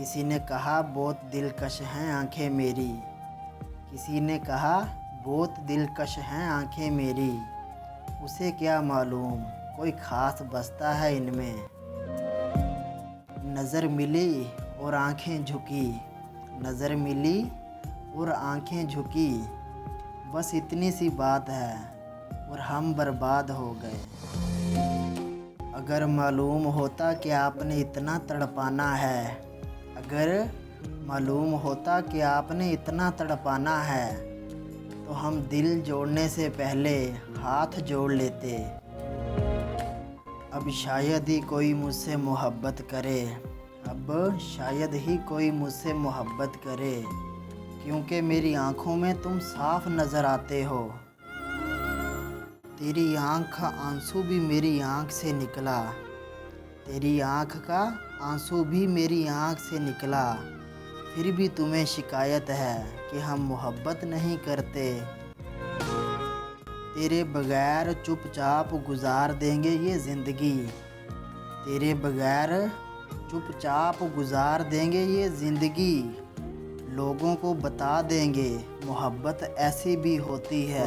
किसी ने कहा बहुत दिलकश हैं आंखें मेरी, किसी ने कहा बहुत दिलकश हैं आंखें मेरी, उसे क्या मालूम कोई ख़ास बसता है इनमें। नज़र मिली और आंखें झुकी, नज़र मिली और आंखें झुकी, बस इतनी सी बात है और हम बर्बाद हो गए। अगर मालूम होता कि आपने इतना तड़पाना है, अगर मालूम होता कि आपने इतना तड़पाना है, तो हम दिल जोड़ने से पहले हाथ जोड़ लेते। अब शायद ही कोई मुझसे मोहब्बत करे, अब शायद ही कोई मुझसे मोहब्बत करे, क्योंकि मेरी आँखों में तुम साफ नज़र आते हो। तेरी आँख का आंसू भी मेरी आँख से निकला, तेरी आँख का आंसू भी मेरी आँख से निकला, फिर भी तुम्हें शिकायत है कि हम मोहब्बत नहीं करते। तेरे बगैर चुपचाप गुजार देंगे ये ज़िंदगी, तेरे बगैर चुपचाप गुजार देंगे ये ज़िंदगी, लोगों को बता देंगे मोहब्बत ऐसी भी होती है।